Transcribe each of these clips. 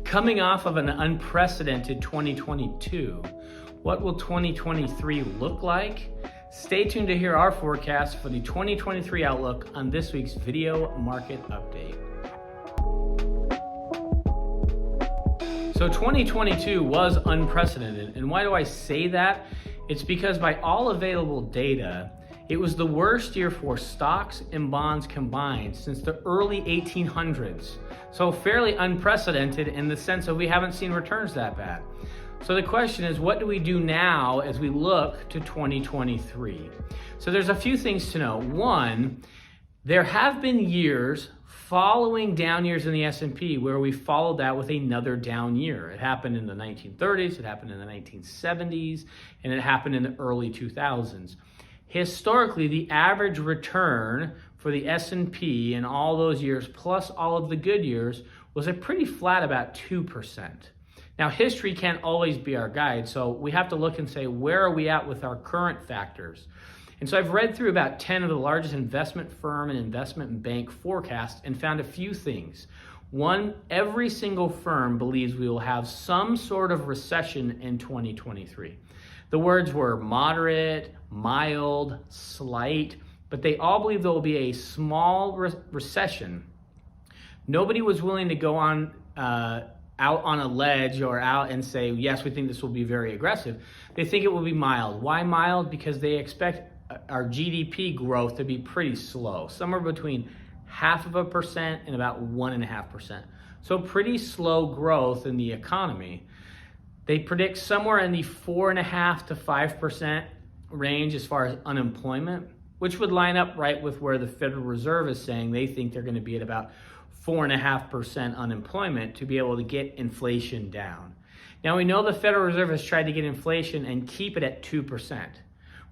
Coming off of an unprecedented 2022, what will 2023 look like? Stay tuned to hear our forecast for the 2023 outlook on this week's Video Market Update. So 2022 was unprecedented, and why do I say that? It's because by all available data, it was the worst year for stocks and bonds combined since the early 1800s. So fairly unprecedented in the sense of we haven't seen returns that bad. So the question is, what do we do now as we look to 2023? So there's a few things to know. One, there have been years following down years in the S&P where we followed that with another down year. It happened in the 1930s, it happened in the 1970s, and it happened in the early 2000s. Historically, the average return for the S&P in all those years, plus all of the good years, was a pretty flat about 2%. Now, history can't always be our guide, so we have to look and say, where are we at with our current factors? And so I've read through about 10 of the largest investment firm and investment bank forecasts and found a few things. One, every single firm believes we will have some sort of recession in 2023. The words were moderate, mild, slight, but they all believe there will be a small recession. Nobody was willing to go on out on a ledge or out and say, yes, we think this will be very aggressive. They think it will be mild. Why mild? Because they expect our GDP growth to be pretty slow, somewhere between 0.5% and about 1.5%. So pretty slow growth in the economy. They predict somewhere in the 4.5% to 5% range as far as unemployment, which would line up right with where the Federal Reserve is saying they think they're going to be at about 4.5% unemployment to be able to get inflation down. Now we know the Federal Reserve has tried to get inflation and keep it at 2%.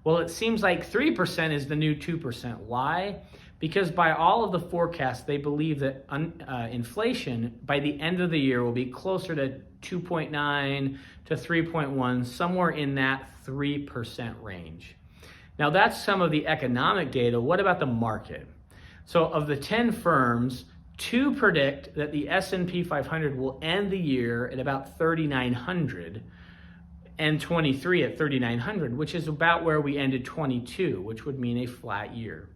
Well, it seems like 3% is the new 2%. Why? Because by all of the forecasts, they believe that inflation by the end of the year will be closer to 2.9 to 3.1, somewhere in that 3% range. Now that's some of the economic data. What about the market? So of the 10 firms, 2 predict that the S&P 500 will end the year at about 3,900 and 23 at 3,900, which is about where we ended 22, which would mean a flat year.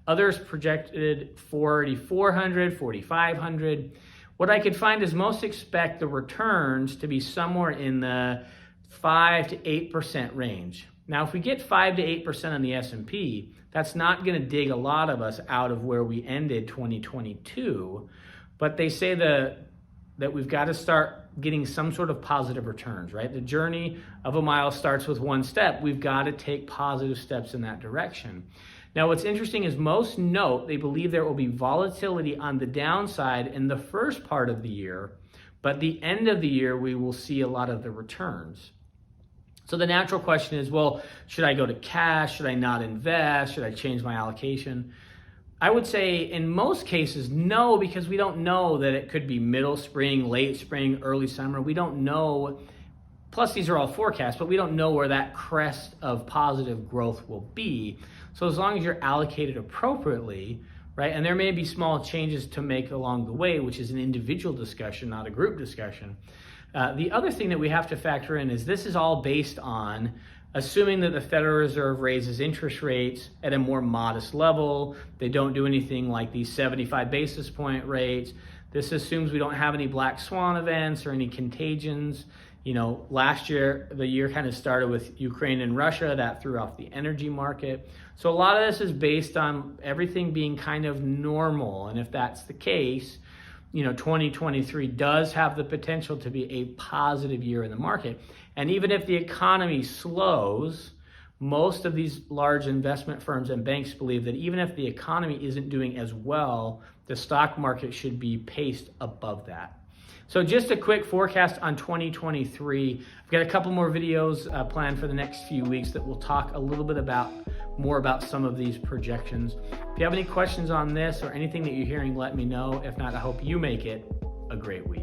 Others projected 4,400, 4,500. What I could find is most expect the returns to be somewhere in the 5 to 8% range. Now, if we get 5 to 8% on the S&P, that's not going to dig a lot of us out of where we ended 2022, but they say that we've got to start getting some sort of positive returns, right? The journey of a mile starts with one step. We've got to take positive steps in that direction. Now, what's interesting is most note they believe there will be volatility on the downside in the first part of the year, but the end of the year, we will see a lot of the returns. So the natural question is, well, should I go to cash? Should I not invest? Should I change my allocation? I would say in most cases, no, because we don't know that it could be middle spring, late spring, early summer. We don't know. Plus, these are all forecasts, but we don't know where that crest of positive growth will be. So as long as you're allocated appropriately, right, and there may be small changes to make along the way, which is an individual discussion, not a group discussion. The other thing that we have to factor in is this is all based on assuming that the Federal Reserve raises interest rates at a more modest level. They don't do anything like these 75 basis point rates. This assumes we don't have any black swan events or any contagions. You know, last year, the year kind of started with Ukraine and Russia. That threw off the energy market. So a lot of this is based on everything being kind of normal. And if that's the case, you know, 2023 does have the potential to be a positive year in the market. And even if the economy slows, most of these large investment firms and banks believe that even if the economy isn't doing as well, the stock market should be paced above that. So just a quick forecast on 2023. I've got a couple more videos planned for the next few weeks that will talk a little bit more about some of these projections. If you have any questions on this or anything that you're hearing, let me know. If not, I hope you make it a great week.